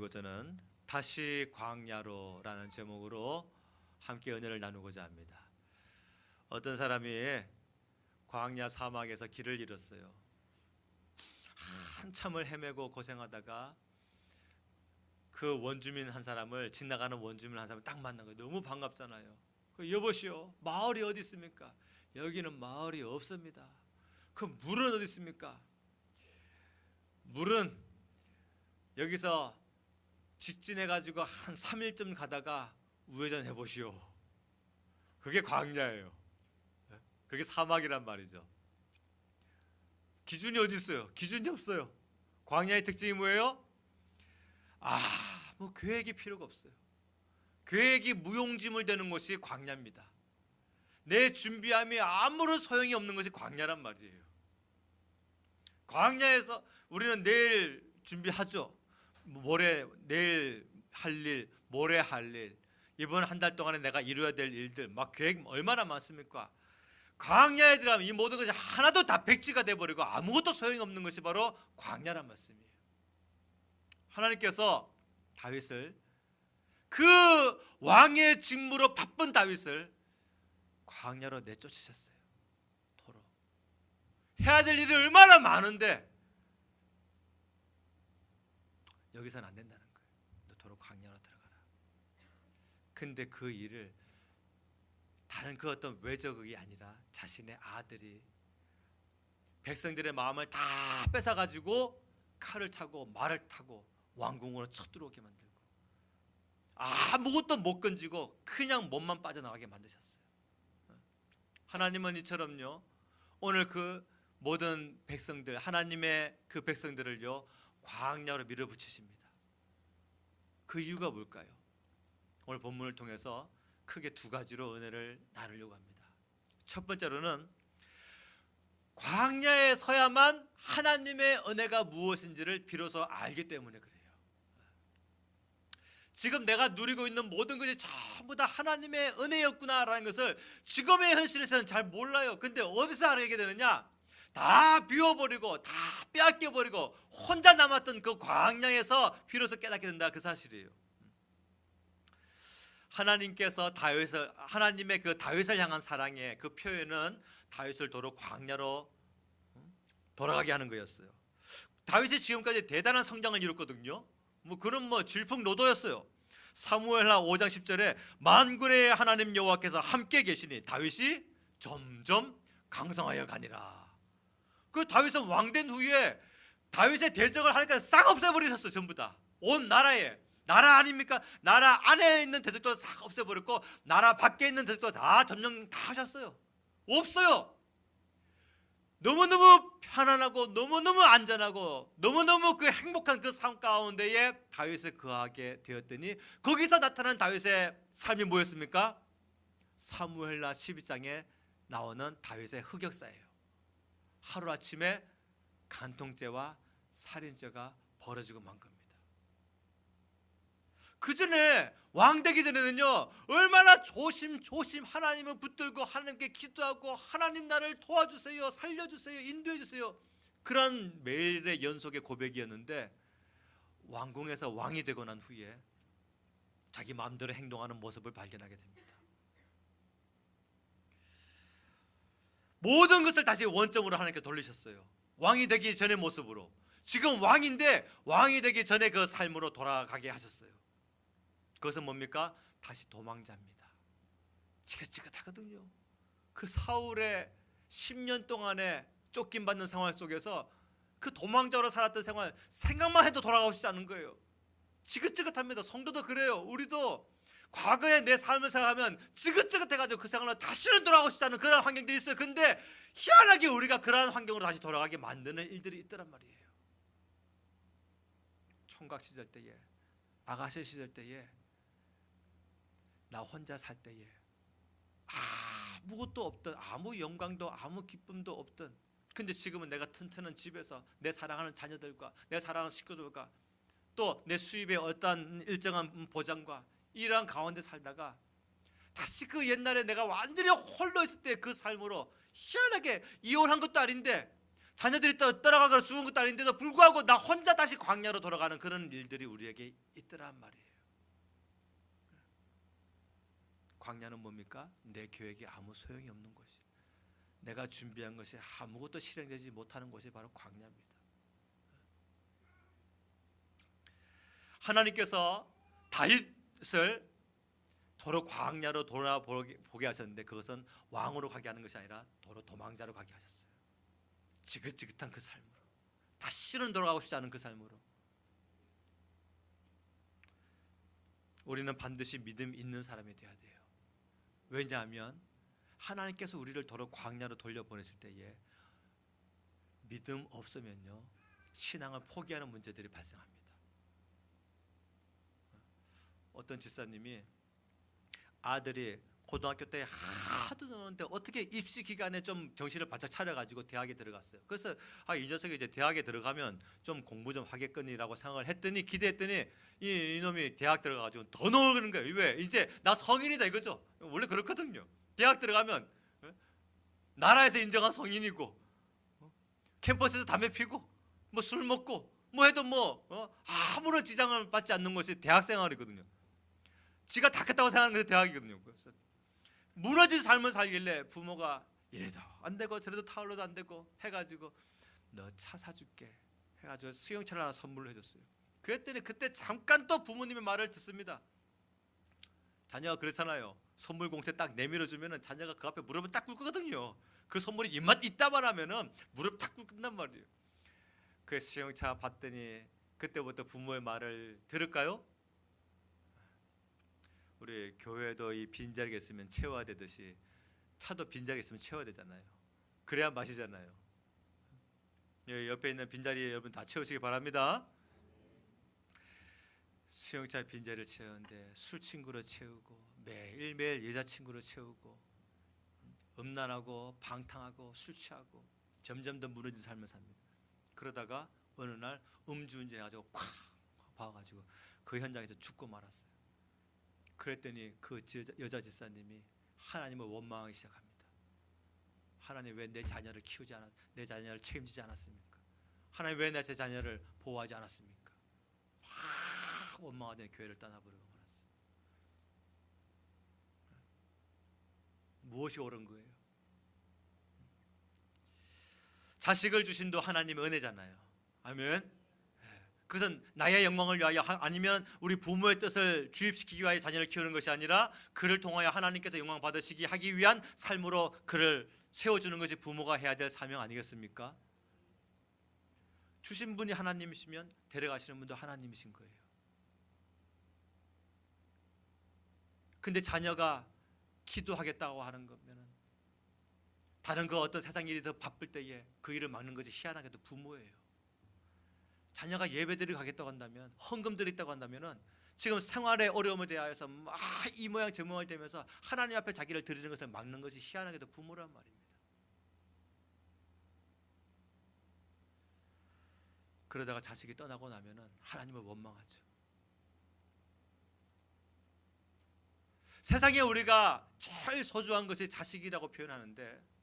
가지고 저는 다시 광야로라는 제목으로 함께 은혜를 나누고자 합니다. 어떤 사람이 광야 사막에서 길을 잃었어요. 한참을 헤매고 고생하다가 그 원주민 한 사람을, 지나가는 원주민 한 사람을 딱 만난 거예요. 너무 반갑잖아요. 여보시오, 마을이 어디 있습니까? 여기는 마을이 없습니다. 그 물은 어디 있습니까? 물은 여기서 직진해가지고 한 3일쯤 가다가 우회전 해보시오. 그게 광야예요. 그게 사막이란 말이죠. 기준이 어디 있어요? 기준이 없어요. 광야의 특징이 뭐예요? 뭐 계획이 필요가 없어요. 계획이 무용지물 되는 것이 광야입니다. 내 준비함이 아무런 소용이 없는 것이 광야란 말이에요. 광야에서 우리는 내일 준비하죠. 내일 할 일, 모레 할 일, 이번 한 달 동안에 내가 이루어야 될 일들, 막 계획 얼마나 많습니까? 광야에 들어가면 이 모든 것이 하나도 다 백지가 돼버리고 아무것도 소용이 없는 것이 바로 광야란 말씀이에요. 하나님께서 다윗을, 그 왕의 직무로 바쁜 다윗을 광야로 내쫓으셨어요. 도로 해야 될 일이 얼마나 많은데 여기서는 안 된다는 거예요. 너 도로 광야로 들어가라. 근데 그 일을 다른 그 어떤 외적이 아니라 자신의 아들이 백성들의 마음을 다 뺏어가지고 칼을 차고 말을 타고 왕궁으로 쳐들어오게 만들고 아무것도 못 건지고 그냥 몸만 빠져나가게 만드셨어요. 하나님은 이처럼요, 오늘 그 모든 백성들, 하나님의 그 백성들을요 광야로 밀어붙이십니다. 그 이유가 뭘까요? 오늘 본문을 통해서 크게 두 가지로 은혜를 나누려고 합니다. 첫 번째로는 광야에 서야만 하나님의 은혜가 무엇인지를 비로소 알기 때문에 그래요. 지금 내가 누리고 있는 모든 것이 전부 다 하나님의 은혜였구나라는 것을 지금의 현실에서는 잘 몰라요. 근데 어디서 알게 되느냐? 다 비워버리고 다 빼앗겨버리고 혼자 남았던 그 광야에서 비로소 깨닫게 된다, 그 사실이에요. 하나님께서 하나님의 그 다윗을 향한 사랑의 그 표현은 다윗을 도로 광야로 돌아가게 하는 거였어요. 다윗이 지금까지 대단한 성장을 이뤘거든요. 그는 질풍노도였어요. 사무엘하 5장 10절에 만군의 하나님 여호와께서 함께 계시니 다윗이 점점 강성하여 가니라. 그 다윗은 왕된 후에 다윗의 대적을 하니까 싹 없애버리셨어요. 전부 다 온 나라에, 나라 아닙니까? 나라 안에 있는 대적도 싹 없애버렸고 나라 밖에 있는 대적도 다 점령 다 하셨어요. 없어요. 너무너무 편안하고 너무너무 안전하고 너무너무 그 행복한 그 삶 가운데에 다윗을 거하게 되었더니 거기서 나타난 다윗의 삶이 뭐였습니까? 사무엘하 12장에 나오는 다윗의 흑역사예요. 하루아침에 간통죄와 살인죄가 벌어지고 만 겁니다. 그 전에 왕 되기 전에는요 얼마나 조심조심 하나님을 붙들고 하나님께 기도하고 하나님 나를 도와주세요, 살려주세요, 인도해주세요, 그런 매일의 연속의 고백이었는데 왕궁에서 왕이 되고 난 후에 자기 마음대로 행동하는 모습을 발견하게 됩니다. 모든 것을 다시 원점으로 하나님께 돌리셨어요. 왕이 되기 전의 모습으로. 지금 왕인데 왕이 되기 전에 그 삶으로 돌아가게 하셨어요. 그것은 뭡니까? 다시 도망자입니다. 지긋지긋하거든요. 그 사울의 10년 동안에 쫓김받는 생활 속에서 그 도망자로 살았던 생활 생각만 해도 돌아가고 싶지 않은 거예요. 지긋지긋합니다. 성도도 그래요. 우리도 과거의 내 삶을 생각하면 지긋지긋해가지고 그 생활로 다시는 돌아가고 싶지 않은 그런 환경들이 있어요. 근데 희한하게 우리가 그러한 환경으로 다시 돌아가게 만드는 일들이 있더란 말이에요. 총각 시절 때에, 아가씨 시절 때에, 나 혼자 살 때에 아무것도 없던, 아무 영광도 아무 기쁨도 없던, 근데 지금은 내가 튼튼한 집에서 내 사랑하는 자녀들과 내 사랑하는 식구들과 또 내 수입의 어떤 일정한 보장과 이러한 가운데 살다가 다시 그 옛날에 내가 완전히 홀로 있을 때 그 삶으로 희한하게 이혼한 것도 아닌데 자녀들이 떠나가고 죽은 것도 아닌데도 불구하고 나 혼자 다시 광야로 돌아가는 그런 일들이 우리에게 있더란 말이에요. 광야는 뭡니까? 내 계획이 아무 소용이 없는 것이, 내가 준비한 것이 아무것도 실행되지 못하는 것이 바로 광야입니다. 하나님께서 다윗을 도로 광야로 돌아보게 하셨는데 그것은 왕으로 가게 하는 것이 아니라 도로 도망자로 가게 하셨어요. 지긋지긋한 그 삶으로, 다시는 돌아가고 싶지 않은 그 삶으로. 우리는 반드시 믿음 있는 사람이 되어야 돼요. 왜냐하면 하나님께서 우리를 도로 광야로 돌려보냈을 때에 믿음 없으면요, 신앙을 포기하는 문제들이 발생합니다. 어떤 집사님이 아들이 고등학교 때 하도 노는데 어떻게 입시 기간에 좀 정신을 바짝 차려가지고 대학에 들어갔어요. 그래서 이 녀석이 이제 대학에 들어가면 좀 공부 좀 하겠거니라고 생각을 했더니, 기대했더니 이놈이 대학 들어가가지고 더 노는 거예요. 왜? 이제 나 성인이다 이거죠. 원래 그렇거든요. 대학 들어가면 나라에서 인정한 성인이고, 캠퍼스에서 담배 피고 뭐 술 먹고 뭐 해도 아무런 지장을 받지 않는 것이 대학 생활이거든요. 지가 닦겠다고 생각하는 것이 대학이거든요. 그래서 무너진 삶을 살길래 부모가 이래도 안 되고 저래도 타올로도 안 되고 해가지고 너 차 사줄게 해가지고 수용차를 하나 선물로 해줬어요. 그랬더니 그때 잠깐 또 부모님의 말을 듣습니다. 자녀가 그렇잖아요. 선물 공세 딱 내밀어주면은 자녀가 그 앞에 무릎을 딱 꿇거든요. 그 선물이 입맛 있다만 하면은 무릎 딱 꿇는단 말이에요. 그 수용차 받더니 그때부터 부모의 말을 들을까요? 우리 교회도 이 빈자리가 있으면 채워야 되듯이 차도 빈자리가 있으면 채워야 되잖아요. 그래야 마시잖아요. 옆에 있는 빈자리 여러분 다 채우시기 바랍니다. 수용차 빈자리를 채우는데 술 친구로 채우고 매일매일 여자친구로 채우고 음란하고 방탕하고 술 취하고 점점 더 무너진 삶을 삽니다. 그러다가 어느 날 음주운전해가지고 콱 봐가지고 그 현장에서 죽고 말았어요. 그랬더니 그 여자 집사님이 하나님을 원망하기 시작합니다. 하나님 왜 내 자녀를 키우지 않았, 내 자녀를 책임지지 않았습니까? 하나님 왜 내 제 자녀를 보호하지 않았습니까? 확 원망하더니 교회를 떠나버리고 말았어요. 무엇이 옳은 거예요? 자식을 주심도 하나님의 은혜잖아요. 아멘. 그것은 나의 영광을 위하여 아니면 우리 부모의 뜻을 주입시키기 위하여 자녀를 키우는 것이 아니라 그를 통하여 하나님께서 영광 받으시기 하기 위한 삶으로 그를 세워주는 것이 부모가 해야 될 사명 아니겠습니까? 주신 분이 하나님이시면 데려가시는 분도 하나님이신 거예요. 근데 자녀가 기도하겠다고 하는 거면은 다른 그 어떤 세상 일이 더 바쁠 때에 그 일을 막는 것이 희한하게도 부모예요. 자녀가 예배드리러 가겠다고 한다면, 헌금 드리겠다고 한다면은 지금 생활에 어려움을 대하여서 막 이 모양 저 모양을 되면서 하나님 앞에 자기를 드리는 것을 막는 것이 희한하게도 부모란 말입니다. 그러다가 자식이 떠나고 나면은 하나님을 원망하죠. 세상에 우리가 제일 소중한 것이 자식이라고 표현하는데,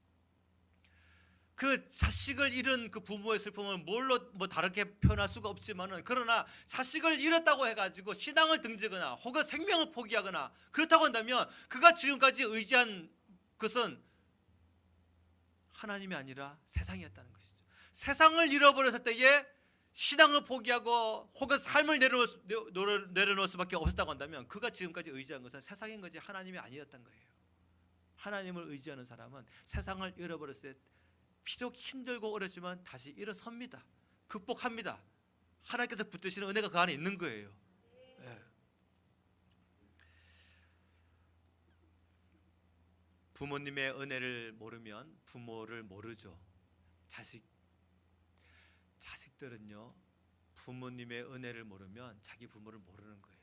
그 자식을 잃은 그 부모의 슬픔을 뭘로 다르게 표현할 수가 없지만은, 그러나 자식을 잃었다고 해가지고 신앙을 등지거나 혹은 생명을 포기하거나 그렇다고 한다면 그가 지금까지 의지한 것은 하나님이 아니라 세상이었다는 것이죠. 세상을 잃어버렸을 때에 신앙을 포기하고 혹은 삶을 내려놓을 수밖에 없었다고 한다면 그가 지금까지 의지한 것은 세상인 것이 하나님이 아니었던 거예요. 하나님을 의지하는 사람은 세상을 잃어버렸을 때 비록 힘들고 어렵지만 다시 일어섭니다. 극복합니다. 하나님께서 붙드시는 은혜가 그 안에 있는 거예요. 네. 부모님의 은혜를 모르면 부모를 모르죠. 자식들은요, 부모님의 은혜를 모르면 자기 부모를 모르는 거예요.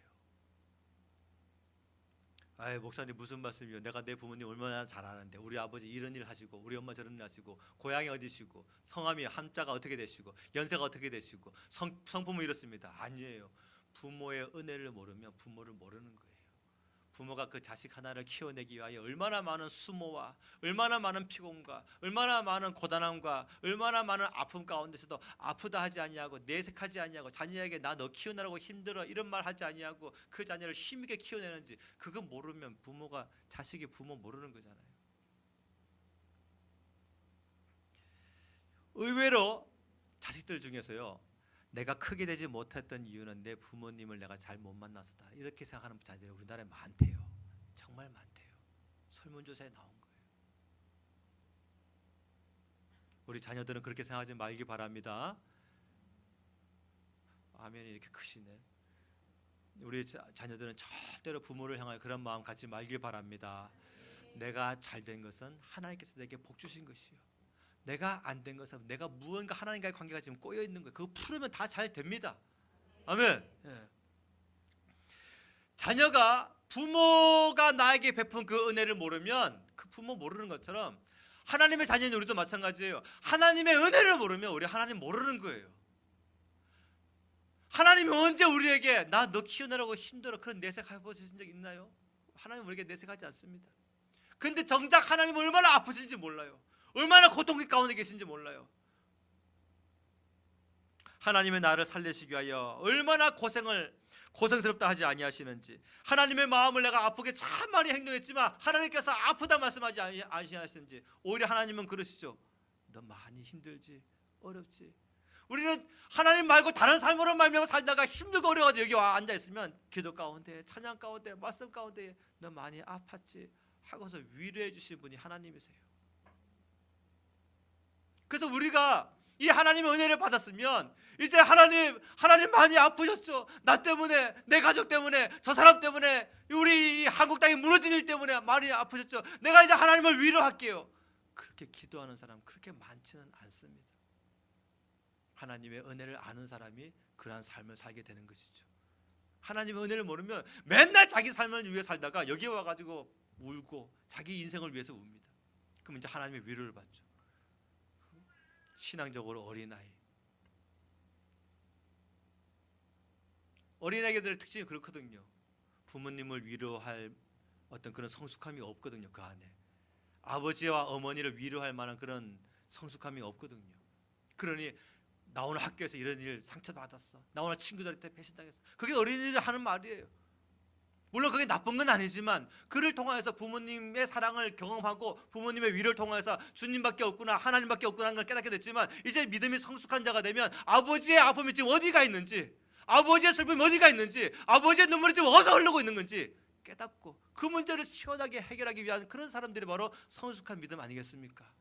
아이, 목사님 무슨 말씀이요? 내가 내 부모님 얼마나 잘 아는데, 우리 아버지 이런 일 하시고 우리 엄마 저런 일 하시고 고향이 어디시고 성함이 한자가 어떻게 되시고 연세가 어떻게 되시고 성품은 이렇습니다. 아니에요. 부모의 은혜를 모르면 부모를 모르는 거예요. 부모가 그 자식 하나를 키워내기 위하여 얼마나 많은 수모와 얼마나 많은 피곤과 얼마나 많은 고단함과 얼마나 많은 아픔 가운데서도 아프다 하지 아니하고 내색하지 아니하고 자녀에게 나 너 키우느라고 힘들어 이런 말 하지 아니하고 그 자녀를 힘있게 키워내는지, 그거 모르면 자식이 부모 모르는 거잖아요. 의외로 자식들 중에서요, 내가 크게 되지 못했던 이유는 내 부모님을 내가 잘 못 만나서다, 이렇게 생각하는 자들이 우리나라에 많대요. 정말 많대요. 설문조사에 나온 거예요. 우리 자녀들은 그렇게 생각하지 말기 바랍니다. 아멘이 이렇게 크시네. 우리 자녀들은 절대로 부모를 향하여 그런 마음 갖지 말길 바랍니다. 내가 잘된 것은 하나님께서 내게 복 주신 것이요, 내가 안 된 것은 내가 무언가 하나님과의 관계가 지금 꼬여 있는 거예요. 그거 풀으면 다 잘 됩니다. 아멘. 예. 자녀가 부모가 나에게 베푼 그 은혜를 모르면 그 부모 모르는 것처럼 하나님의 자녀인 우리도 마찬가지예요. 하나님의 은혜를 모르면 우리 하나님 모르는 거예요. 하나님이 언제 우리에게 나 너 키우느라고 힘들어 그런 내색해 보신 적 있나요? 하나님 우리에게 내색하지 않습니다. 근데 정작 하나님 얼마나 아프신지 몰라요. 얼마나 고통 가운데 계신지 몰라요. 하나님의 나를 살리시기 위하여 얼마나 고생스럽다 하지 아니하시는지, 하나님의 마음을 내가 아프게 참 많이 행동했지만 하나님께서 아프다 말씀하지 아니하시는지, 오히려 하나님은 그러시죠. 너 많이 힘들지, 어렵지. 우리는 하나님 말고 다른 삶으로 말미암아 살다가 힘들고 어려워서 여기 와 앉아있으면 기도 가운데 찬양 가운데 말씀 가운데 너 많이 아팠지 하고서 위로해 주신 분이 하나님이세요. 그래서 우리가 이 하나님의 은혜를 받았으면 이제 하나님 많이 아프셨죠. 나 때문에, 내 가족 때문에, 저 사람 때문에, 우리 한국 땅이 무너진 일 때문에 많이 아프셨죠. 내가 이제 하나님을 위로할게요. 그렇게 기도하는 사람 그렇게 많지는 않습니다. 하나님의 은혜를 아는 사람이 그러한 삶을 살게 되는 것이죠. 하나님의 은혜를 모르면 맨날 자기 삶을 위해 살다가 여기 와가지고 울고 자기 인생을 위해서 웁니다. 그럼 이제 하나님의 위로를 받죠. 신앙적으로 어린아이들의 특징이 그렇거든요. 부모님을 위로할 어떤 그런 성숙함이 없거든요. 그 안에 아버지와 어머니를 위로할 만한 그런 성숙함이 없거든요. 그러니 나 오늘 학교에서 이런 일 상처받았어, 나 오늘 친구들한테 배신당했어, 그게 어린이들이 하는 말이에요. 물론 그게 나쁜 건 아니지만 그를 통하여서 부모님의 사랑을 경험하고 부모님의 위로를 통해서 주님밖에 없구나, 하나님밖에 없구나 하는 걸 깨닫게 됐지만, 이제 믿음이 성숙한 자가 되면 아버지의 아픔이 지금 어디가 있는지, 아버지의 슬픔이 어디가 있는지, 아버지의 눈물이 지금 어디서 흐르고 있는 건지 깨닫고 그 문제를 시원하게 해결하기 위한 그런 사람들이 바로 성숙한 믿음 아니겠습니까?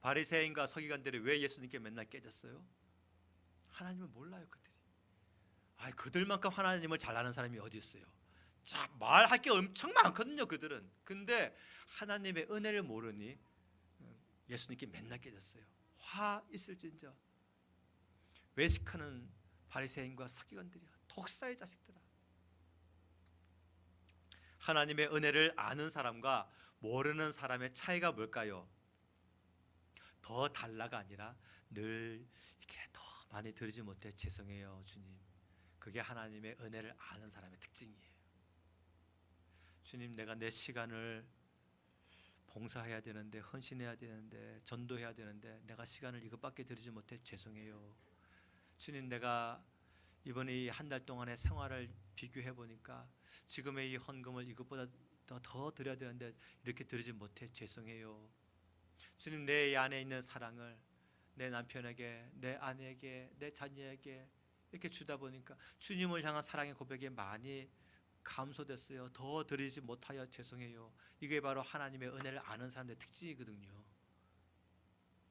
바리새인과 서기관들이 왜 예수님께 맨날 깨졌어요? 하나님을 몰라요. 그들만큼 하나님을 잘 아는 사람이 어디 있어요? 자, 말할 게 엄청 많거든요, 그들은. 근데 하나님의 은혜를 모르니 예수님께 맨날 깨졌어요. 화 있을진저 외식하는 바리새인과 서기관들이야, 독사의 자식들아. 하나님의 은혜를 아는 사람과 모르는 사람의 차이가 뭘까요? 더 달라가 아니라 늘 이렇게 더 많이 들으지 못해 죄송해요 주님. 그게 하나님의 은혜를 아는 사람의 특징이에요. 주님, 내가 내 시간을 봉사해야 되는데, 헌신해야 되는데, 전도해야 되는데 내가 시간을 이것밖에 들이지 못해 죄송해요. 주님, 내가 이번에 이 한 달 동안의 생활을 비교해 보니까 지금의 이 헌금을 이것보다 더 드려야 되는데 이렇게 드리지 못해 죄송해요. 주님, 내 안에 있는 사랑을 내 남편에게, 내 아내에게, 내 자녀에게 이렇게 주다 보니까 주님을 향한 사랑의 고백이 많이 감소됐어요. 더 드리지 못하여 죄송해요. 이게 바로 하나님의 은혜를 아는 사람들의 특징이거든요.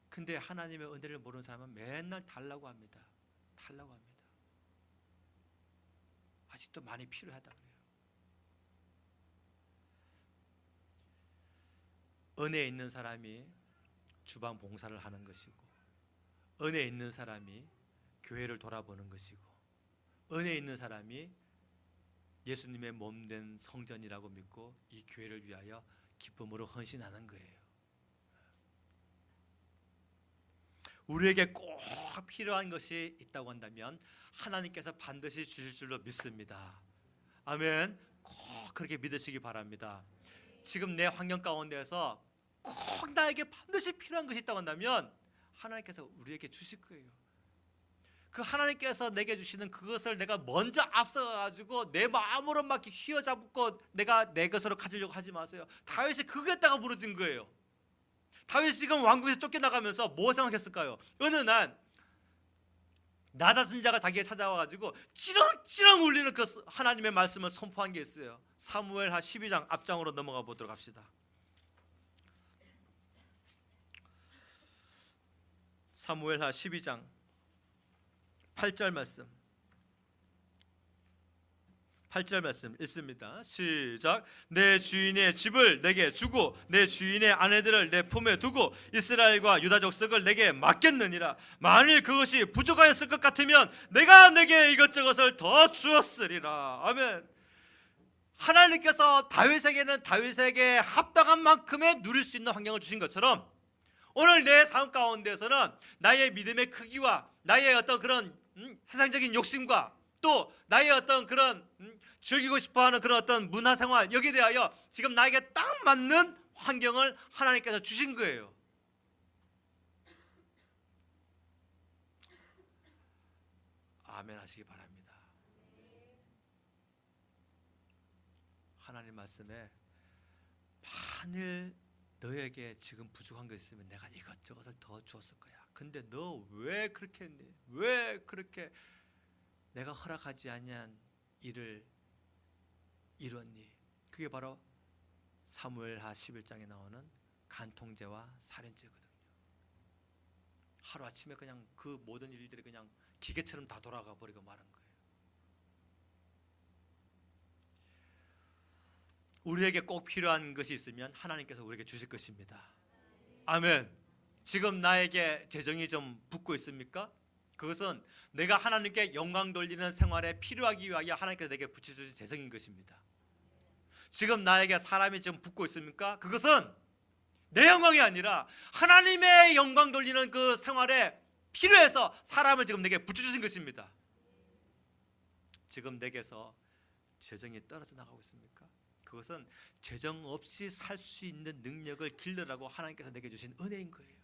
근데 하나님의 은혜를 모르는 사람은 맨날 달라고 합니다. 아직도 많이 필요하다 그래요. 은혜 있는 사람이 주방 봉사를 하는 것이고, 은혜 있는 사람이 교회를 돌아보는 것이고, 은혜 있는 사람이 예수님의 몸된 성전이라고 믿고 이 교회를 위하여 기쁨으로 헌신하는 거예요. 우리에게 꼭 필요한 것이 있다고 한다면 하나님께서 반드시 주실 줄로 믿습니다. 아멘. 꼭 그렇게 믿으시기 바랍니다. 지금 내 환경 가운데서 꼭 나에게 반드시 필요한 것이 있다고 한다면 하나님께서 우리에게 주실 거예요. 그 하나님께서 내게 주시는 그것을 내가 먼저 앞서가지고 내 마음으로 막 휘어잡고 내가 내 것으로 가지려고 하지 마세요. 다윗이 그거에다가 무너진 거예요. 다윗이 지금 왕궁에서 쫓겨나가면서 뭐 생각했을까요? 어느 날 나다슨 자가 자기에 찾아와가지고 찌렁찌렁 울리는 그 하나님의 말씀을 선포한 게 있어요. 사무엘하 12장 앞장으로 넘어가 보도록 합시다. 사무엘하 12장 8절 말씀. 8절 말씀 읽습니다. 시작. 내 주인의 집을 내게 주고 내 주인의 아내들을 내 품에 두고 이스라엘과 유다 족속을 내게 맡겼느니라. 만일 그것이 부족하였을 것 같으면 내가 내게 이것저것을 더 주었으리라. 아멘. 하나님께서 다윗에게는 다윗에게 합당한 만큼의 누릴 수 있는 환경을 주신 것처럼 오늘 내 삶 가운데서는 나의 믿음의 크기와 나의 어떤 그런 세상적인 욕심과 또 나의 어떤 그런 즐기고 싶어하는 그런 어떤 문화생활 여기에 대하여 지금 나에게 딱 맞는 환경을 하나님께서 주신 거예요. 아멘 하시기 바랍니다. 하나님 말씀에 만일 너에게 지금 부족한 것 있으면 내가 이것저것을 더 주었을 거야. 근데 너 왜 그렇게 했니? 왜 그렇게 내가 허락하지 아니한 일을 이뤘니? 그게 바로 사무엘하 11장에 나오는 간통죄와 살인죄거든요. 하루아침에 그냥 그 모든 일들이 그냥 기계처럼 다 돌아가 버리고 말한 거예요. 우리에게 꼭 필요한 것이 있으면 하나님께서 우리에게 주실 것입니다. 아멘. 지금 나에게 재정이 좀 붓고 있습니까? 그것은 내가 하나님께 영광 돌리는 생활에 필요하기 위하여 하나님께서 내게 붙이주신 재성인 것입니다. 지금 나에게 사람이 좀 붙고 있습니까? 그것은 내 영광이 아니라 하나님의 영광 돌리는 그 생활에 필요해서 사람을 지금 내게 붙여주신 것입니다. 지금 내게서 재정이 떨어져 나가고 있습니까? 그것은 재정 없이 살 수 있는 능력을 길러라고 하나님께서 내게 주신 은혜인 거예요.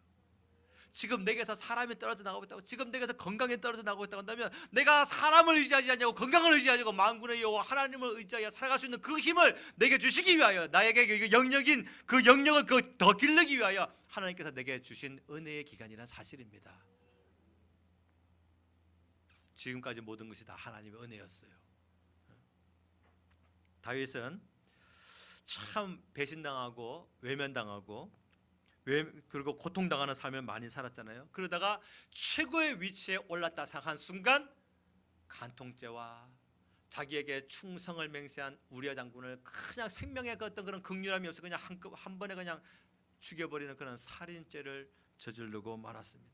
지금 내게서 사람이 떨어져 나가고 있다고, 지금 내게서 건강이 떨어져 나가고 있다고 한다면 내가 사람을 의지하지 않냐고 건강을 의지하고 만군의 여호와 하나님을 의지하여 살아갈 수 있는 그 힘을 내게 주시기 위하여 나에게 영역인 그 영역을 더 길르기 위하여 하나님께서 내게 주신 은혜의 기간이란 사실입니다. 지금까지 모든 것이 다 하나님의 은혜였어요. 다윗은 참 배신당하고 외면당하고 그리고 고통당하는 삶을 많이 살았잖아요. 그러다가 최고의 위치에 올랐다 생각한 순간 간통죄와 자기에게 충성을 맹세한 우리아 장군을 그냥 생명의 그 어떤 그런 긍휼함이 없어 그냥 한 번에 그냥 죽여버리는 그런 살인죄를 저지르고 말았습니다.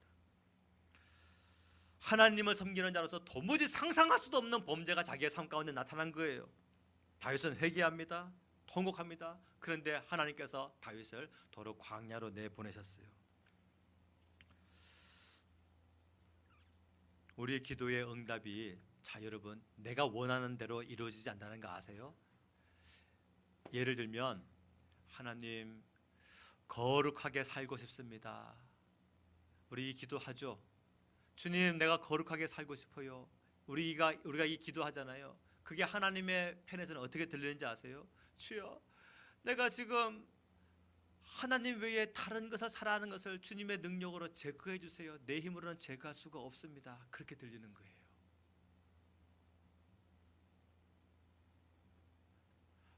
하나님을 섬기는 자로서 도무지 상상할 수도 없는 범죄가 자기의 삶 가운데 나타난 거예요. 다윗은 회개합니다. 통곡합니다. 그런데 하나님께서 다윗을 도로 광야로 내보내셨어요. 우리의 기도의 응답이 자 여러분 내가 원하는 대로 이루어지지 않는다는 거 아세요? 예를 들면 하나님 거룩하게 살고 싶습니다. 우리 이 기도하죠. 주님 내가 거룩하게 살고 싶어요. 우리가 이 기도하잖아요. 그게 하나님의 편에서는 어떻게 들리는지 아세요? 주여 내가 지금 하나님 외에 다른 것을 살아가는 것을 주님의 능력으로 제거해 주세요. 내 힘으로는 제거할 수가 없습니다. 그렇게 들리는 거예요.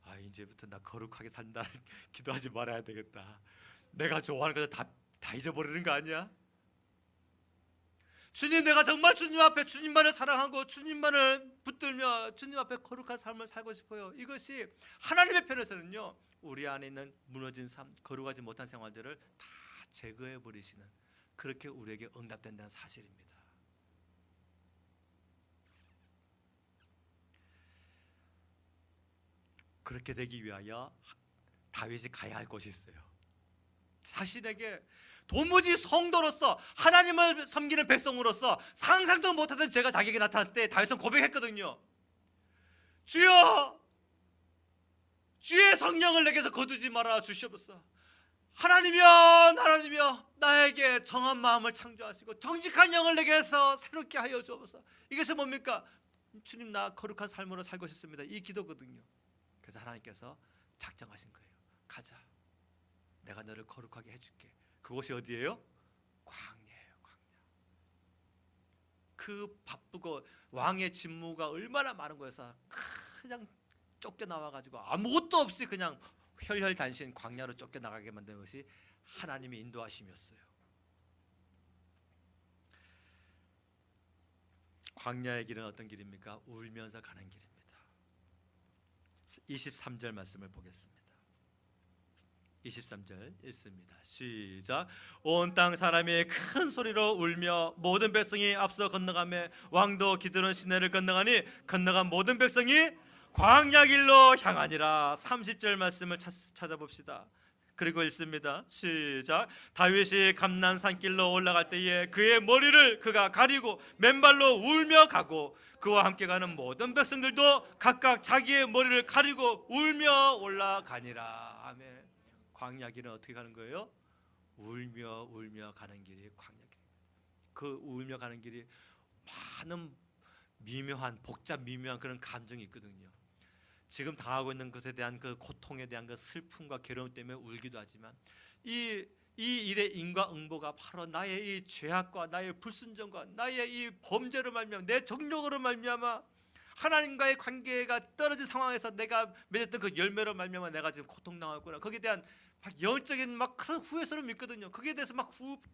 아 이제부터 나 거룩하게 산다는 기도하지 말아야 되겠다. 내가 좋아하는 것을 다 잊어버리는 거 아니야? 주님 내가 정말 주님 앞에 주님만을 사랑하고 주님만을 붙들며 주님 앞에 거룩한 삶을 살고 싶어요. 이것이 하나님의 편에서는요 우리 안에 있는 무너진 삶, 거룩하지 못한 생활들을 다 제거해 버리시는 그렇게 우리에게 응답된다는 사실입니다. 그렇게 되기 위하여 다윗이 가야 할 곳이 있어요. 자신에게 도무지 성도로서 하나님을 섬기는 백성으로서 상상도 못하던 죄가 자기에게 나타났을 때 다윗은 고백했거든요. 주여, 주의 성령을 내게서 거두지 말아 주시옵소서. 하나님이여 나에게 정한 마음을 창조하시고 정직한 영을 내게서 새롭게 하여 주옵소서. 이것이 뭡니까? 주님, 나 거룩한 삶으로 살고 싶습니다. 이 기도거든요. 그래서 하나님께서 작정하신 거예요. 가자, 내가 너를 거룩하게 해줄게. 그곳이 어디예요? 광야예요. 광야. 그 바쁘고 왕의 직무가 얼마나 많은 거여서 그냥 쫓겨나와가지고 아무것도 없이 그냥 혈혈단신 광야로 쫓겨나가게 만든 것이 하나님의 인도하심이었어요. 광야의 길은 어떤 길입니까? 울면서 가는 길입니다. 23절 말씀을 보겠습니다. 23절 읽습니다. 시작. 온 땅 사람이 큰 소리로 울며 모든 백성이 앞서 건너가며 왕도 기드론 시내를 건너가니 건너간 모든 백성이 광야 길로 향하니라. 30절 말씀을 찾아봅시다. 그리고 읽습니다. 시작. 다윗이 감난 산길로 올라갈 때에 그의 머리를 그가 가리고 맨발로 울며 가고 그와 함께 가는 모든 백성들도 각각 자기의 머리를 가리고 울며 올라가니라. 아멘. 광야 길은 어떻게 가는 거예요? 울며 가는 길이 광야 길. 그 울며 가는 길이 많은 미묘한 복잡 미묘한 그런 감정이 있거든요. 지금 당하고 있는 것에 대한 그 고통에 대한 그 슬픔과 괴로움 때문에 울기도 하지만 이 일의 인과응보가 바로 나의 이 죄악과 나의 불순종과 나의 이 범죄로 말미암아 내 정욕으로 말미암아 하나님과의 관계가 떨어진 상황에서 내가 맺었던 그 열매로 말미암아 내가 지금 고통당하구나. 거기에 대한 막 영적인 막 그런 후회스러움을 믿거든요. 거기에 대해서 막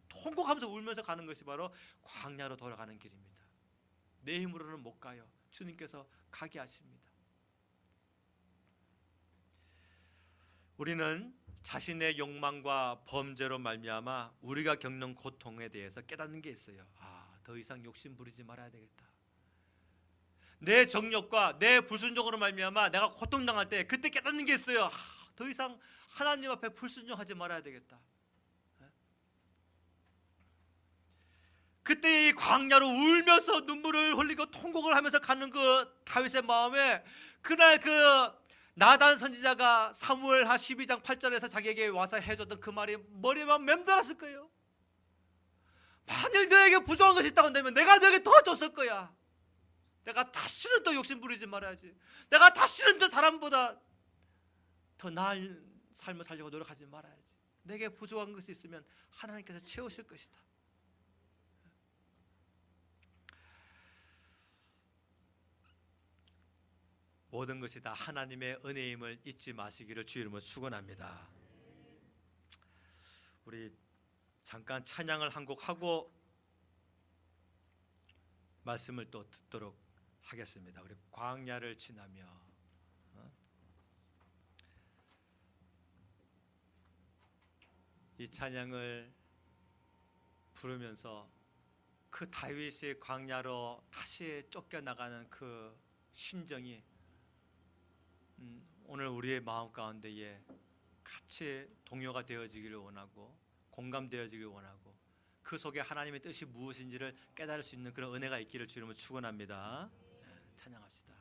통곡하면서 울면서 가는 것이 바로 광야로 돌아가는 길입니다. 내 힘으로는 못 가요. 주님께서 가게 하십니다. 우리는 자신의 욕망과 범죄로 말미암아 우리가 겪는 고통에 대해서 깨닫는 게 있어요. 더 이상 욕심 부리지 말아야 되겠다. 내 정욕과 내 불순종으로 말미암아 내가 고통당할 때 그때 깨닫는 게 있어요. 더 이상 하나님 앞에 불순종하지 말아야 되겠다. 그때 이 광야로 울면서 눈물을 흘리고 통곡을 하면서 가는 그 다윗의 마음에 그날 그 나단 선지자가 사무엘하 12장 8절에서 자기에게 와서 해줬던 그 말이 머리에만 맴돌았을 거예요. 만일 너에게 부족한 것이 있다고 한다면 내가 너에게 더 줬을 거야. 내가 다시는 더 욕심 부리지 말아야지. 내가 다시는 더 사람보다 더 나은 삶을 살려고 노력하지 말아야지. 내게 부족한 것이 있으면 하나님께서 채우실 것이다. 모든 것이 다 하나님의 은혜임을 잊지 마시기를 주의 이름으로 축원합니다. 우리 잠깐 찬양을 한 곡 하고 말씀을 또 듣도록 하겠습니다. 우리 광야를 지나며 이 찬양을 부르면서 그 다윗의 광야로 다시 쫓겨나가는 그 심정이 오늘 우리의 마음 가운데에 같이 동요가 되어지기를 원하고 공감되어지기를 원하고 그 속에 하나님의 뜻이 무엇인지를 깨달을 수 있는 그런 은혜가 있기를 주님으로 축원합니다. 찬양합시다.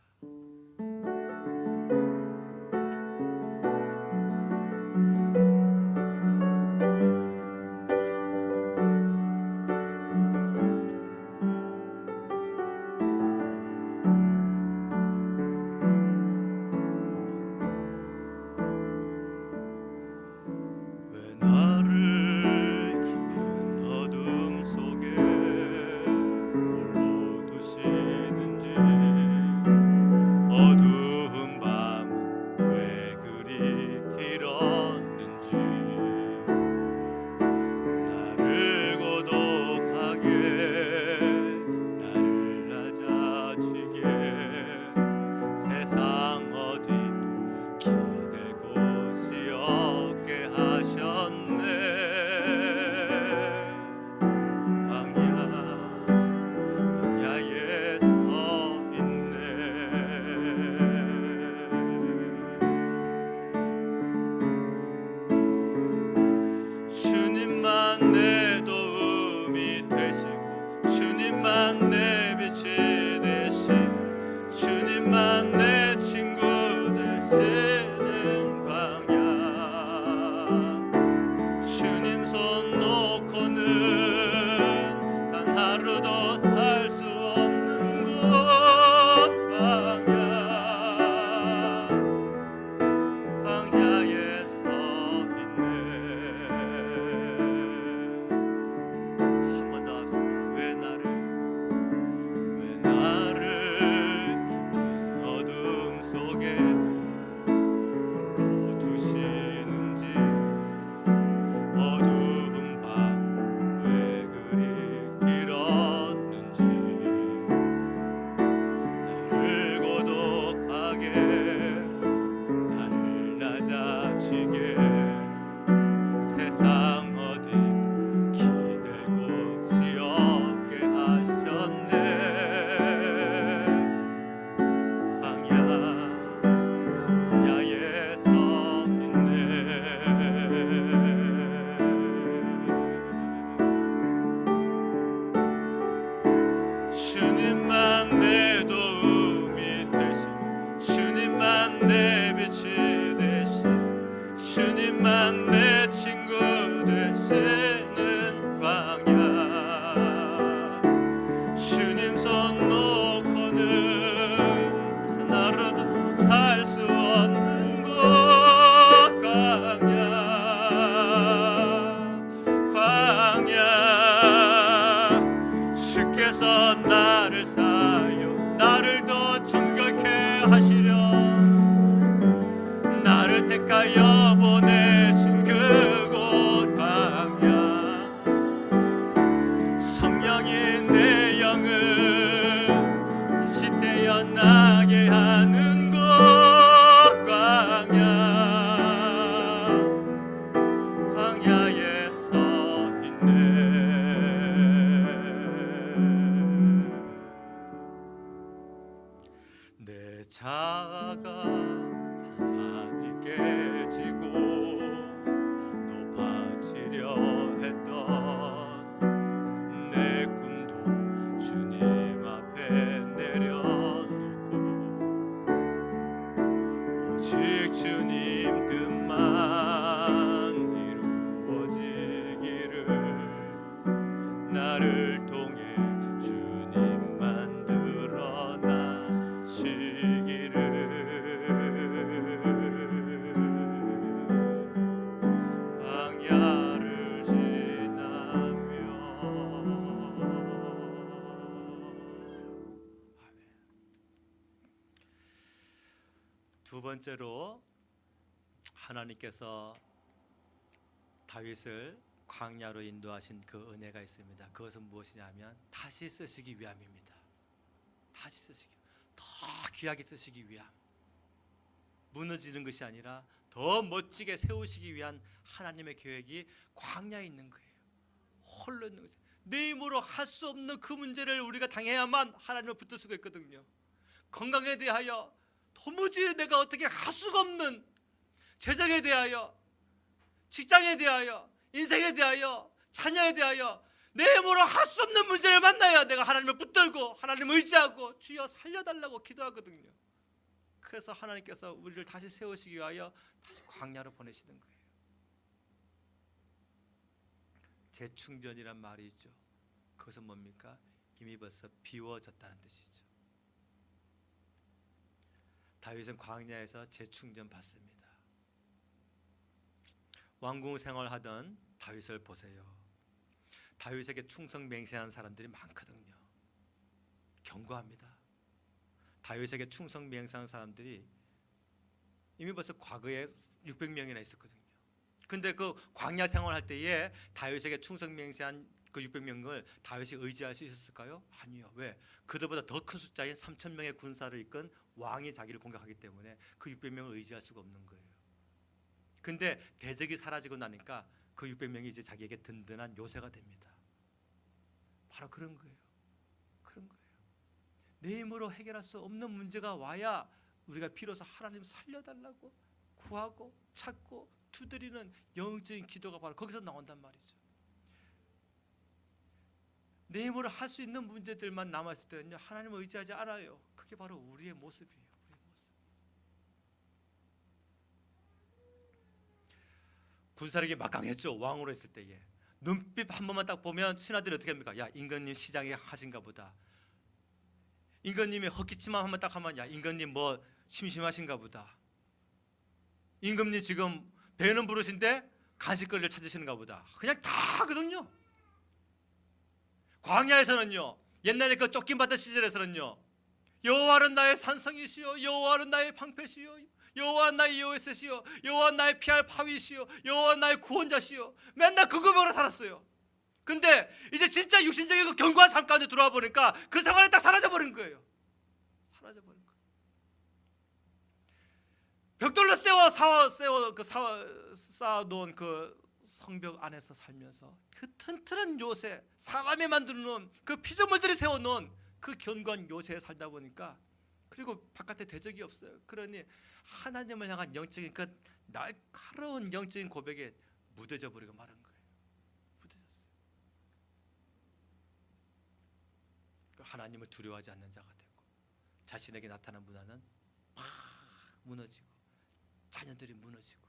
어둠 떠나게 하는 곳 광야에 서 있네. 내 자아가 산산이 깨지고 높아지려 했던 내 꿈도 주님 앞에 내려놓고 오직 주님 뜻만 이루어지기를 나를 통해 주님 만들어 나시기를 광야를 지나며. 두 번째로 하나님께서 다윗을 광야로 인도하신 그 은혜가 있습니다. 그것은 무엇이냐면 다시 쓰시기 위함입니다. 다시 쓰시기, 더 귀하게 쓰시기 위함. 무너지는 것이 아니라 더 멋지게 세우시기 위한 하나님의 계획이 광야에 있는 거예요. 홀로 있는 거죠. 내 힘으로 할 수 없는 그 문제를 우리가 당해야만 하나님을 붙들 수가 있거든요. 건강에 대하여 도무지 내가 어떻게 할 수가 없는, 재정에 대하여, 직장에 대하여, 인생에 대하여, 자녀에 대하여 내 힘으로 할 수 없는 문제를 만나야 내가 하나님을 붙들고 하나님을 의지하고 주여 살려달라고 기도하거든요. 그래서 하나님께서 우리를 다시 세우시기 위하여 다시 광야로 보내시는 거예요. 재충전이란 말이 있죠. 그것은 뭡니까? 이미 벌써 비워졌다는 뜻이죠. 다윗은 광야에서 재충전 받습니다. 왕궁 생활하던 다윗을 보세요. 다윗에게 충성 맹세한 사람들이 많거든요. 경고합니다. 다윗에게 충성 맹세한 사람들이 이미 벌써 과거에 600명이나 있었거든요. 근데 그 광야 생활할 때에 다윗에게 충성 맹세한 그 600명을 다윗이 의지할 수 있었을까요? 아니요. 왜? 그들보다 더 큰 숫자인 3,000명의 군사를 이끈 왕이 자기를 공격하기 때문에 그 600명을 의지할 수가 없는 거예요. 근데 대적이 사라지고 나니까 그 600명이 이제 자기에게 든든한 요새가 됩니다. 바로 그런 거예요. 그런 거예요. 내 힘으로 해결할 수 없는 문제가 와야 우리가 비로소 하나님 살려달라고 구하고 찾고 두드리는 영적인 기도가 바로 거기서 나온단 말이죠. 내 힘으로 할 수 있는 문제들만 남았을 때는요, 하나님을 의지하지 않아요. 그게 바로 우리의 모습이에요. 우리의 모습. 군사력이 막강했죠. 왕으로 했을 때에 눈빛 한 번만 딱 보면 신하들이 어떻게 합니까? 야, 임금님 시장에 하신가 보다. 임금님이 헛기침만 한번 딱 하면 야, 임금님 뭐 심심하신가 보다. 임금님 지금 배는 부르신데 간식거리를 찾으시는가 보다. 그냥 다 하거든요. 광야에서는요, 옛날에 그 쫓김받던 시절에서는요, 여호와는 나의 산성이시요, 여호와는 나의 방패시요, 여호와는 나의 여호와시요, 여호와는 나의 피할 바위시요, 여호와는 나의 구원자시요. 맨날 그거 보러 살았어요. 근데 이제 진짜 육신적인 그 견고한 삶 가운데 들어와 보니까 그 생활이 딱 사라져버린 거예요. 사라져버린 거예요. 벽돌로 쌓아놓은 그 성벽 안에서 살면서 그 튼튼한 요새, 사람이 만들어놓은 그 피조물들이 세워놓은 그 견고한 요새에 살다 보니까, 그리고 바깥에 대적이 없어요. 그러니 하나님을 향한 영적인 그 날카로운 영적인 고백에 무뎌져 버리고 마는 거예요. 무뎌졌어요. 하나님을 두려워하지 않는 자가 되고, 자신에게 나타난 문화는 막 무너지고 자녀들이 무너지고.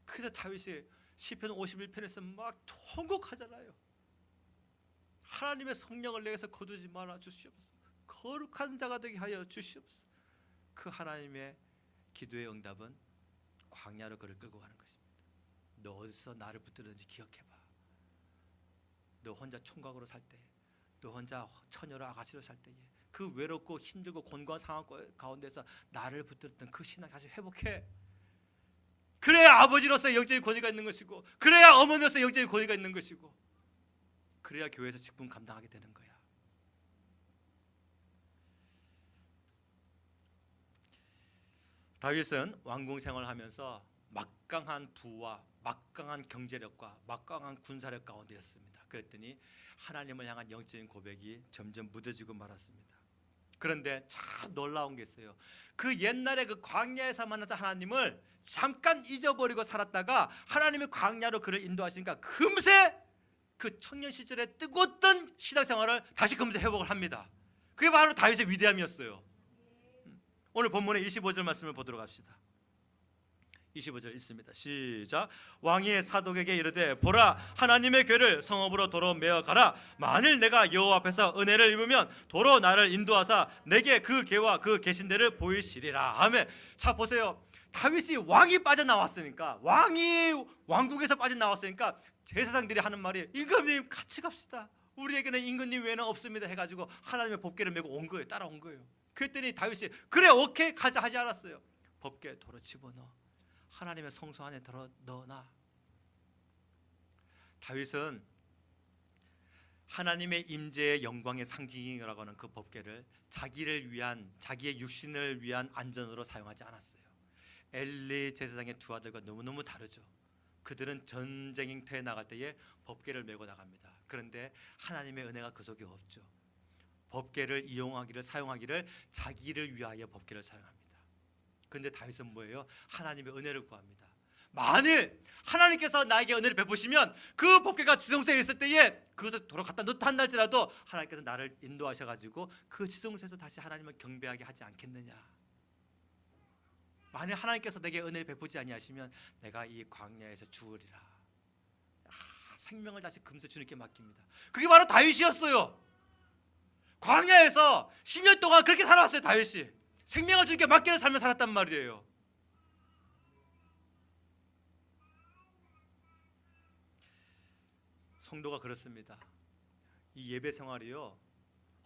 그래서 다윗이 시편 51편에서 막 통곡하잖아요. 하나님의 성령을 내게서 거두지 말아 주시옵소서. 거룩한 자가 되게 하여 주시옵소서. 그 하나님의 기도의 응답은 광야로 그를 끌고 가는 것입니다. 너 어디서 나를 붙들는지 기억해봐. 너 혼자 총각으로 살 때, 너 혼자 처녀로 아가씨로 살 때에 그 외롭고 힘들고 곤고한 상황 가운데서 나를 붙들었던 그 신앙 다시 회복해. 그래야 아버지로서의 영적인 권위가 있는 것이고, 그래야 어머니로서의 영적인 권위가 있는 것이고, 그래야 교회에서 직분 감당하게 되는 거야. 다윗은 왕궁 생활하면서 막강한 부와 막강한 경제력과 막강한 군사력 가운데 있었습니다. 그랬더니 하나님을 향한 영적인 고백이 점점 무뎌지고 말았습니다. 그런데 참 놀라운 게 있어요. 그 옛날에 그 광야에서 만났던 하나님을 잠깐 잊어버리고 살았다가 하나님이 광야로 그를 인도하시니까 금세 그 청년 시절에 뜨거웠던 신앙생활을 다시 금세 회복을 합니다. 그게 바로 다윗의 위대함이었어요. 오늘 본문의 25절 말씀을 보도록 합시다. 25절 읽습니다. 시작. 왕이 사독에게 이르되 보라, 하나님의 궤를 성읍으로 도로 메어 가라. 만일 내가 여호와 앞에서 은혜를 입으면 도로 나를 인도하사 내게 그 궤와 그 계신대를 보이시리라. 아멘. 자, 보세요. 다윗이 왕이 빠져나왔으니까, 왕이 왕국에서 빠져나왔으니까 제사장들이 하는 말이, 임금님 같이 갑시다. 우리에게는 임금님 외에는 없습니다 해가지고 하나님의 법궤를 메고 온 거예요. 따라온 거예요. 그랬더니 다윗이 그래 오케이 가자 하지 않았어요. 법궤 도로 집어넣어 하나님의 성소 안에 들어 넣어놔. 다윗은 하나님의 임재의 영광의 상징이라고 하는 그 법궤를 자기를 위한, 자기의 육신을 위한 안전으로 사용하지 않았어요. 엘리 제사장의 두 아들과 너무너무 다르죠. 그들은 전쟁터에 나갈 때에 법궤를 메고 나갑니다. 그런데 하나님의 은혜가 그 속에 없죠. 법궤를 이용하기를, 사용하기를 자기를 위하여 법궤를 사용합니다. 그런데 다윗은 뭐예요? 하나님의 은혜를 구합니다. 만일 하나님께서 나에게 은혜를 베푸시면 그 법궤가 지성소에 있을 때에 그것을 도로 갖다 놓다 한날지라도 하나님께서 나를 인도하셔가지고 그 지성소에서 다시 하나님을 경배하게 하지 않겠느냐. 만일 하나님께서 내게 은혜를 베푸지 아니하시면 내가 이 광야에서 죽으리라. 생명을 다시 금세 주님께 맡깁니다. 그게 바로 다윗이었어요. 광야에서 10년 동안 그렇게 살아왔어요. 다윗이 생명을 주님께 맡기는 삶을 살았단 말이에요. 성도가 그렇습니다. 이 예배 생활이요,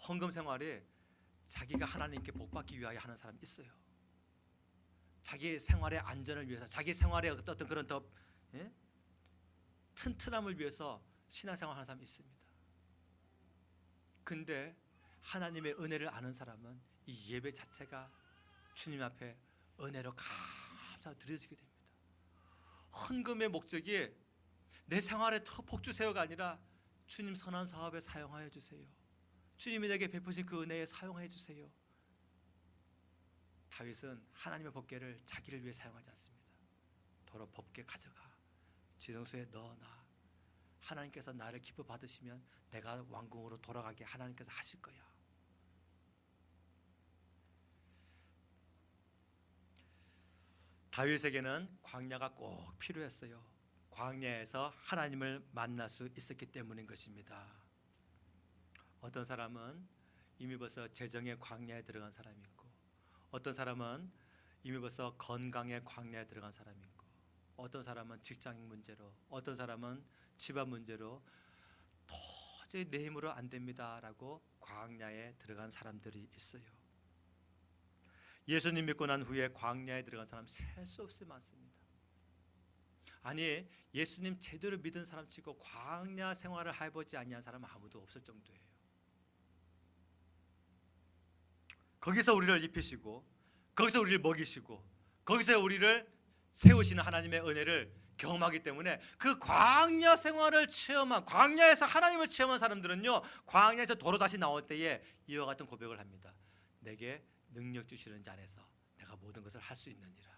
헌금 생활이 자기가 하나님께 복받기 위하여 하는 사람이 있어요. 자기 생활의 안전을 위해서, 자기 생활의 어떤 그런 더 튼튼함을 위해서 신앙생활 하는 사람이 있습니다. 근데 하나님의 은혜를 아는 사람은 이 예배 자체가 주님 앞에 은혜로 감사로 드려지게 됩니다. 헌금의 목적이 내 생활에 더 복주세요가 아니라 주님 선한 사업에 사용하여 주세요. 주님이 내게 베푸신 그 은혜에 사용하여 주세요. 다윗은 하나님의 법궤를 자기를 위해 사용하지 않습니다. 도로 법궤 가져가 지성소에 넣어놔. 하나님께서 나를 기뻐 받으시면 내가 왕궁으로 돌아가게 하나님께서 하실 거야. 다윗에게는 광야가 꼭 필요했어요. 광야에서 하나님을 만날 수 있었기 때문인 것입니다. 어떤 사람은 이미 벌써 재정의 광야에 들어간 사람이 있고, 어떤 사람은 이미 벌써 건강의 광야에 들어간 사람이 있고, 어떤 사람은 직장 문제로, 어떤 사람은 집안 문제로 도저히 내 힘으로 안 됩니다라고 광야에 들어간 사람들이 있어요. 예수님 믿고 난 후에 광야에 들어간 사람 셀 수 없이 많습니다. 아니, 예수님 제대로 믿은 사람 치고 광야 생활을 해보지 아니한 사람은 아무도 없을 정도예요. 거기서 우리를 입히시고, 거기서 우리를 먹이시고, 거기서 우리를 세우시는 하나님의 은혜를 경험하기 때문에 그 광야 생활을 체험한, 광야에서 하나님을 체험한 사람들은요, 광야에서 도로 다시 나올 때에 이와 같은 고백을 합니다. 내게 능력 주시는 자 안에서 내가 모든 것을 할 수 있느니라.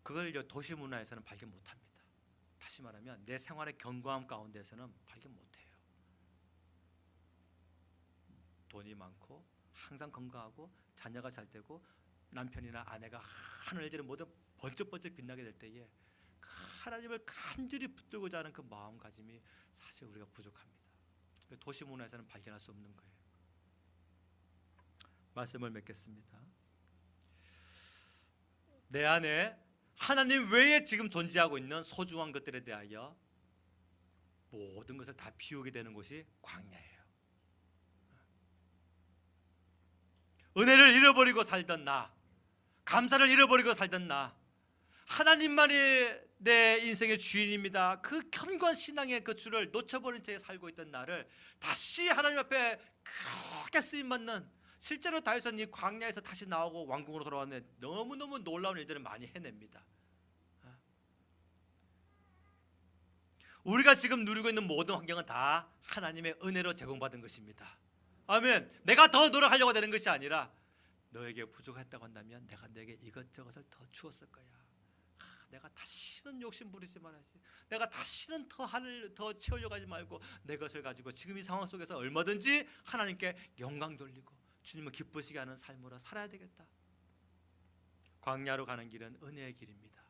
그걸 도시 문화에서는 발견 못합니다. 다시 말하면 내 생활의 견고함 가운데서는 발견 못해요. 돈이 많고 항상 건강하고 자녀가 잘 되고 남편이나 아내가 하늘 일들을 모두 번쩍번쩍 빛나게 될 때에 하나님을 간절히 붙들고자 하는 그 마음가짐이 사실 우리가 부족합니다. 도시 문화에서는 발견할 수 없는 거예요. 말씀을 맺겠습니다. 내 안에 하나님 외에 지금 존재하고 있는 소중한 것들에 대하여 모든 것을 다 비우게 되는 곳이 광야예요. 은혜를 잃어버리고 살던 나, 감사를 잃어버리고 살던 나, 하나님만이 내 인생의 주인입니다. 그 견고한 신앙의 그 줄을 놓쳐버린 채 살고 있던 나를 다시 하나님 앞에 크게 쓰임받는, 실제로 다윗은 이 광야에서 다시 나오고 왕궁으로 돌아왔는데 너무너무 놀라운 일들을 많이 해냅니다. 우리가 지금 누리고 있는 모든 환경은 다 하나님의 은혜로 제공받은 것입니다. 아멘. 내가 더 노력하려고 되는 것이 아니라 너에게 부족했다고 한다면 내가 너에게 이것저것을 더 주었을 거야. 내가 다시는 욕심 부리지 말아야지. 내가 다시는 더 채우려고 하지 말고 내 것을 가지고 지금 이 상황 속에서 얼마든지 하나님께 영광 돌리고 주님을 기쁘시게 하는 삶으로 살아야 되겠다. 광야로 가는 길은 은혜의 길입니다.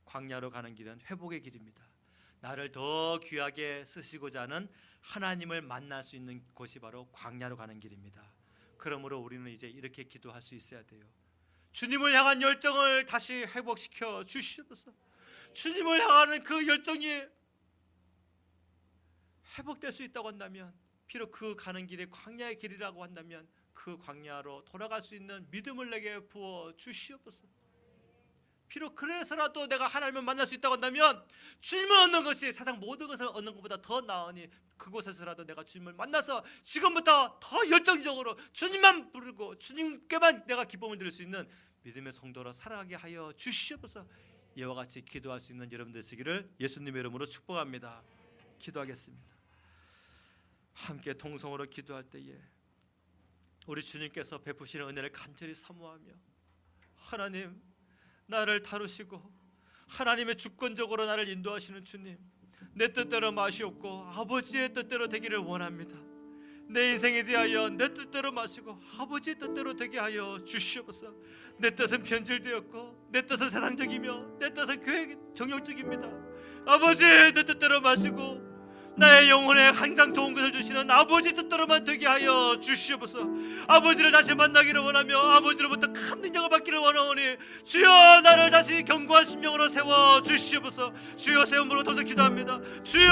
광야로 가는 길은 회복의 길입니다. 나를 더 귀하게 쓰시고자 하는 하나님을 만날 수 있는 곳이 바로 광야로 가는 길입니다. 그러므로 우리는 이제 이렇게 기도할 수 있어야 돼요. 주님을 향한 열정을 다시 회복시켜 주시옵소서. 주님을 향하는 그 열정이 회복될 수 있다고 한다면, 비록 그 가는 길이 광야의 길이라고 한다면 그 광야로 돌아갈 수 있는 믿음을 내게 부어 주시옵소서. 비록 그래서라도 내가 하나님을 만날 수 있다고 한다면 주님을 얻는 것이 세상 모든 것을 얻는 것보다 더 나으니 그곳에서라도 내가 주님을 만나서 지금부터 더 열정적으로 주님만 부르고 주님께만 내가 기쁨을 드릴 수 있는 믿음의 성도로 살아가게 하여 주시옵소서. 이와 같이 기도할 수 있는 여러분 되시기를 예수님의 이름으로 축복합니다. 기도하겠습니다. 함께 통성으로 기도할 때에 우리 주님께서 베푸시는 은혜를 간절히 사모하며, 하나님 나를 다루시고 하나님의 주권적으로 나를 인도하시는 주님, 내 뜻대로 마시옵고 아버지의 뜻대로 되기를 원합니다. 내 인생에 대하여 내 뜻대로 마시고 아버지의 뜻대로 되게 하여 주시옵소서. 내 뜻은 변질되었고 내 뜻은 세상적이며 내 뜻은 교회 정욕적입니다. 아버지 내 뜻대로 마시고 나의 영혼에 항상 좋은 것을 주시는 아버지 뜻대로만 되게 하여 주시옵소서. 아버지를 다시 만나기를 원하며 아버지로부터 큰 능력을 받기를 원하오니 주여 나를 다시 견고한 심령으로 세워 주시옵소서. 주여 세움으로 더더 기도합니다. 주여